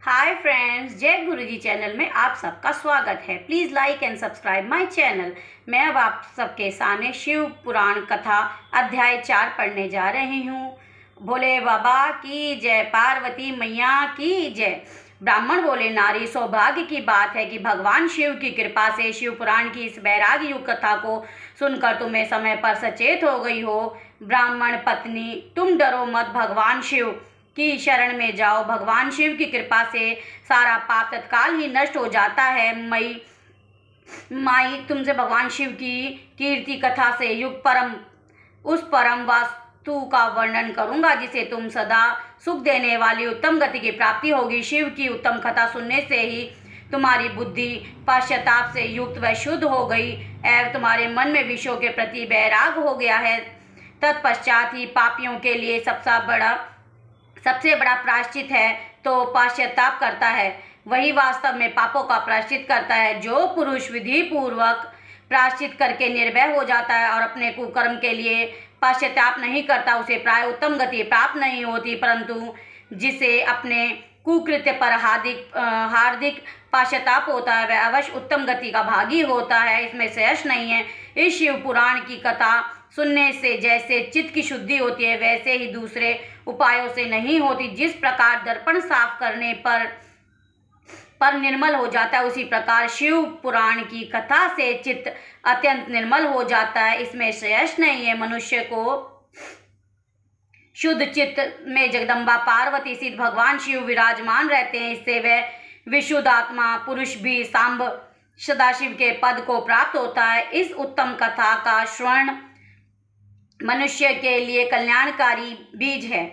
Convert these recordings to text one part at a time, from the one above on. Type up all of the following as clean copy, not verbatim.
Hi friends, जय गुरुजी channel में आप सबका स्वागत है। Please like and subscribe my channel. मैं अब आप सबके सामने शिव पुराण कथा अध्याय 4 पढ़ने जा रही हूँ। भोले बाबा की जय, पार्वती मैया की जय। ब्राह्मण बोले, नारी सौभाग्य की बात है कि भगवान शिव की कृपा से शिव पुराण की इस वैराग्य युग कथा को सुनकर तुम्हें समय पर सचेत हो गई हो। ब्राह्मण पत्नी, तुम डरो मत, भगवान शिव की शरण में जाओ। भगवान शिव की कृपा से सारा पाप तत्काल ही नष्ट हो जाता है। माई तुमसे भगवान शिव की कीर्ति कथा से युग उस परम वास्तु का वर्णन करूंगा जिसे तुम सदा सुख देने वाली उत्तम गति की प्राप्ति होगी। शिव की उत्तम कथा सुनने से ही तुम्हारी बुद्धि पश्चाताप से युक्त व शुद्ध हो गई एवं तुम्हारे मन में विषयों के प्रति वैराग हो गया है। तत्पश्चात ही पापियों के लिए सबसे बड़ा प्रायश्चित है तो पश्चाताप करता है, वही वास्तव में पापों का प्रायश्चित करता है। जो पुरुष विधि पूर्वक प्रायश्चित करके निर्भय हो जाता है और अपने कुकर्म के लिए पश्चाताप नहीं करता, उसे प्राय उत्तम गति प्राप्त नहीं होती, परंतु जिसे अपने कुकृत्य पर हार्दिक पश्चाताप होता है वह अवश्य उत्तम गति का भागी होता है। इसमें सहज नहीं है। इस शिव पुराण की कथा सुनने से जैसे चित्त की शुद्धि होती है वैसे ही दूसरे उपायों से नहीं होती। जिस प्रकार दर्पण साफ करने पर निर्मल हो जाता है, उसी प्रकार शिव पुराण की कथा से चित्त अत्यंत निर्मल हो जाता है। इसमें श्रेयस नहीं है। मनुष्य को शुद्ध चित्त में जगदम्बा पार्वती सिद्ध भगवान शिव विराजमान रहते हैं। इससे वह विशुद्ध आत्मा पुरुष भी सांब सदाशिव के पद को प्राप्त होता है। इस उत्तम कथा का श्रवण मनुष्य के लिए कल्याणकारी बीज है।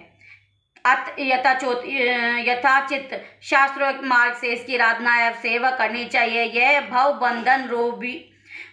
यथाचित शास्त्रोक्त मार्ग से इसकी आराधना एवं सेवा करनी चाहिए। यह भव बंधन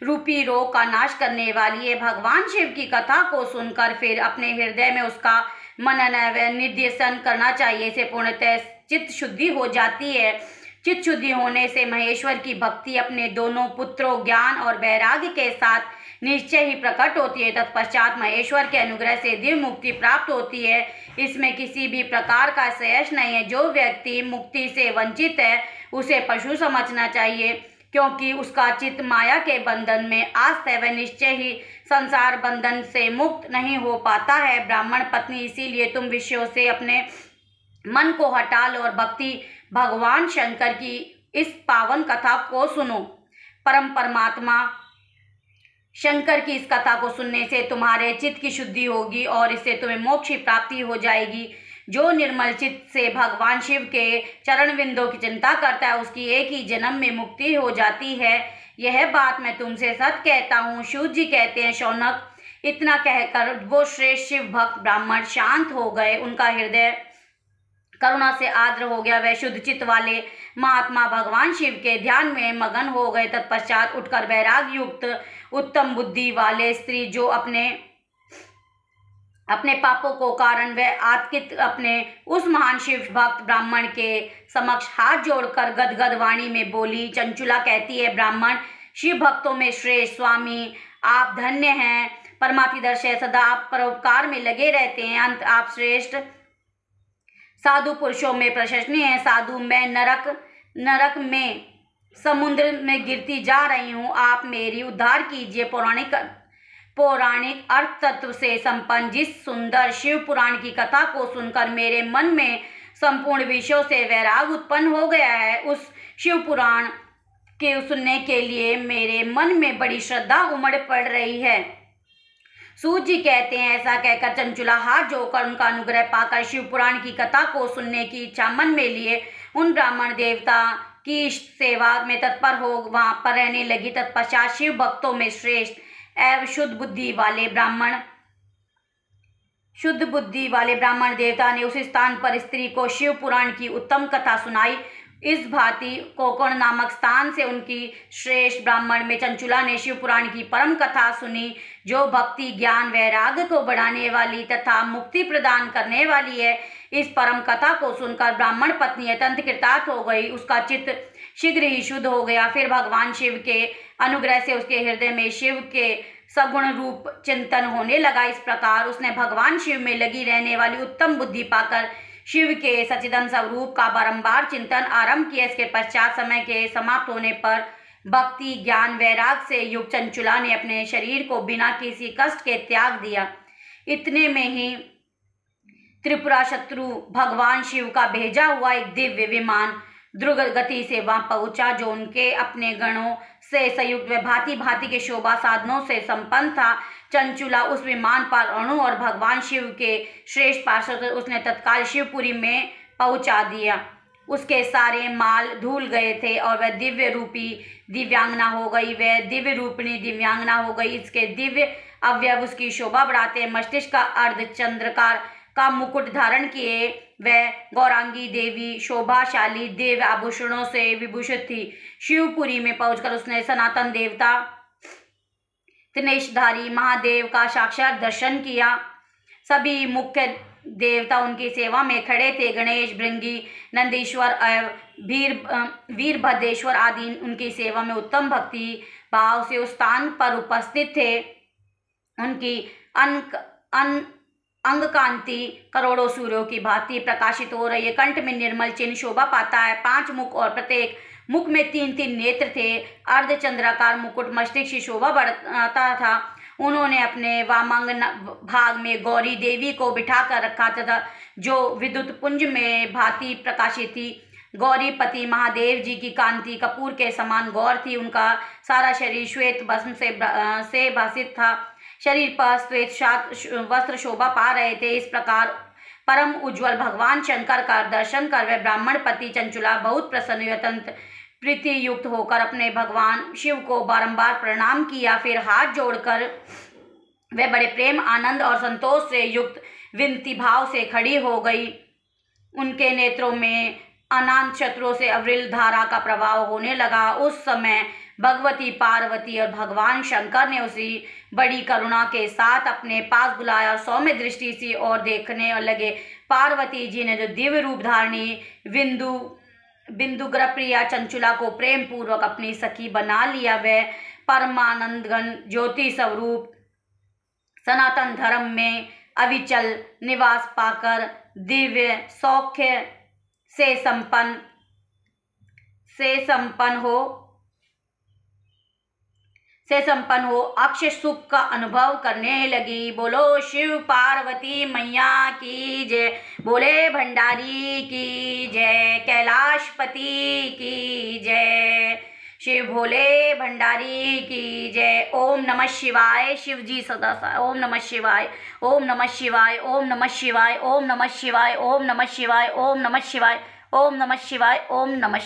रूपी रोग का नाश करने वाली है। भगवान शिव की कथा को सुनकर फिर अपने हृदय में उसका मनन एवं निध्यसन करना चाहिए। इसे पूर्णतः चित्त शुद्धि हो जाती है। चित्त शुद्धि होने से महेश्वर की भक्ति अपने दोनों पुत्रों ज्ञान और वैराग्य के साथ निश्चय ही प्रकट होती है। तत्पश्चात महेश्वर के अनुग्रह से दिव्य मुक्ति प्राप्त होती है। इसमें किसी भी प्रकार का संशय नहीं है। जो व्यक्ति मुक्ति से वंचित है उसे पशु समझना चाहिए, क्योंकि उसका चित्त माया के बंधन में आस्त है। वह निश्चय ही संसार बंधन से मुक्त नहीं हो पाता है। ब्राह्मण पत्नी, इसीलिए तुम विषयों से अपने मन को हटा लो और भक्ति भगवान शंकर की इस पावन कथा को सुनो। परमात्मा शंकर की इस कथा को सुनने से तुम्हारे चित्त की शुद्धि होगी और इससे तुम्हें मोक्ष की प्राप्ति हो जाएगी। जो निर्मल चित्त से भगवान शिव के चरण विंदों की चिंता करता है उसकी एक ही जन्म में मुक्ति हो जाती है। यह बात मैं तुमसे सच कहता हूँ। शिव जी कहते हैं, शौनक, इतना कहकर वो श्रेष्ठ शिव भक्त ब्राह्मण शांत हो गए। उनका हृदय करुणा से आर्द्र हो गया। वह शुद्ध चित्त वाले महात्मा भगवान शिव के ध्यान में मगन हो गए। तत्पश्चात उठकर वैराग युक्त उत्तम बुद्धि वाले स्त्री जो अपने पापों को कारण व आतंकित अपने उस महान शिव भक्त ब्राह्मण के समक्ष हाथ जोड़कर गदगद वाणी में बोली। चंचुला कहती है, ब्राह्मण शिव भक्तों में श्रेष्ठ स्वामी, आप धन्य हैं। परमातिदर्श सदा आप परोपकार में लगे रहते हैं। अंत आप श्रेष्ठ साधु पुरुषों में प्रशंसनीय है। साधु, मैं नरक में समुद्र में गिरती जा रही हूँ, आप मेरी उद्धार कीजिए। पौराणिक अर्थ तत्व से संपन्न जिस सुंदर शिव पुराण की कथा को सुनकर मेरे मन में संपूर्ण विषयों से वैराग उत्पन्न हो गया है, उस शिव पुराण के सुनने के लिए मेरे मन में बड़ी श्रद्धा उमड़ पड़ रही है। सूत जी कहते हैं, ऐसा कहकर चंचुला हाथ जोड़कर उनका अनुग्रह पाकर शिव पुराण की कथा को सुनने की इच्छा मन में लिए उन ब्राह्मण देवता की देवता में तत्पर हो वहां पर रहने लगी। तत्पश्चात शिव भक्तों में श्रेष्ठ एवं शुद्ध बुद्धि वाले ब्राह्मण देवता ने उस स्थान पर स्त्री को शिव पुराण की उत्तम कथा सुनाई। इस भांति कोकण नामक स्थान से उनकी श्रेष्ठ ब्राह्मण में चंचुला ने शिव पुराण की परम कथा सुनी, जो भक्ति ज्ञान वैराग्य को बढ़ाने वाली तथा मुक्ति प्रदान करने वाली है। इस परम कथा को सुनकर ब्राह्मण पत्नी अत्यंत कृतार्थ हो गई। उसका चित्त शीघ्र ही शुद्ध हो गया। फिर भगवान शिव के अनुग्रह से उसके हृदय में शिव के सगुण रूप चिंतन होने लगा। इस प्रकार उसने भगवान शिव में लगी रहने वाली उत्तम बुद्धि पाकर शिव के सच्चिदानंद स्वरूप का बारंबार चिंतन आरंभ किया। इसके पश्चात समय के समाप्त होने पर भक्ति ज्ञान वैराग से युक्त चंचुला ने अपने शरीर को बिना किसी कष्ट के त्याग दिया। इतने में ही त्रिपुरा शत्रु भगवान शिव का भेजा हुआ एक दिव्य विमान द्रुत गति से वहां पहुंचा, जो उनके अपने गणों से संयुक्त व भांति भांति के शोभा साधनों से संपन्न था। चंचुला उस विमान पर अणु और भगवान शिव के श्रेष्ठ पार्षद उसने तत्काल शिवपुरी में पहुंचा दिया। उसके सारे माल धुल गए थे और वह दिव्य रूपी दिव्यांगना हो गई। वह दिव्य रूपिणी दिव्यांगना हो गई। इसके दिव्य अवयव उसकी शोभा बढ़ाते। मस्तिष्क का अर्धचंद्राकार का मुकुट धारण किए वह गौरांगी देवी शोभाशाली दिव्य आभूषणों से विभूषित थी। शिवपुरी में पहुंचकर उसने सनातन देवता त्रिनेत्रधारी महादेव का साक्षात दर्शन किया। सभी मुख्य देवता उनकी सेवा में खड़े थे। गणेश, भृंगी, नंदीश्वर, वीरभद्रेश्वर आदि उनकी सेवा में उत्तम भक्ति भाव से उस स्थान पर उपस्थित थे। उनकी अंग कांति करोड़ों सूर्यों की भांति प्रकाशित हो रही है। कंठ में निर्मल चिन्ह शोभा पाता है। 5 मुख और प्रत्येक मुख में 3-3 नेत्र थे। अर्धचंद्राकार मुकुट मस्तिष्क की शोभा बढ़ाता था। उन्होंने अपने वामांग भाग में गौरी देवी को बिठा कर रखा था, जो विद्युत पुंज में भांति प्रकाशित थी। गौरीपति महादेव जी की कांति कपूर के समान गौर थी। उनका सारा शरीर श्वेत भस्म से भासित था। शरीर पर श्वेत वस्त्र शोभा पा रहे थे। इस प्रकार परम उज्ज्वल भगवान शंकर का दर्शन कर वह ब्राह्मण पति चंचुला बहुत प्रसन्न हुई। अत्यंत प्रीति युक्त होकर अपने भगवान शिव को बारंबार प्रणाम किया। फिर हाथ जोड़कर वह बड़े प्रेम आनंद और संतोष से युक्त विनती भाव से खड़ी हो गई। उनके नेत्रों में अनंत शत्रुओं से अविरल धारा का प्रवाह होने लगा। उस समय भगवती पार्वती और भगवान शंकर ने उसी बड़ी करुणा के साथ अपने पास बुलाया और सौम्य दृष्टि से और देखने लगे। पार्वती जी ने जो दिव्य रूप धारणी बिंदुग्र प्रिया चंचुला को प्रेम पूर्वक अपनी सखी बना लिया। वह परमानंद घन ज्योति स्वरूप सनातन धर्म में अविचल निवास पाकर दिव्य सौख्य से संपन्न हो अक्षय सुख का अनुभव करने लगी। बोलो शिव पार्वती मैया की जय। बोले भंडारी की जय। कैलाशपति की जय। शिव भोले भंडारी की जय। ओम नमः शिवाय। शिव जी सदा। ओम नमः शिवाय। ओम नमः शिवाय। ओम नमः शिवाय। ओम नमः शिवाय। ओम नमः शिवाय। ओम नमः शिवाय। ओम नमः शिवाय। ओम नमः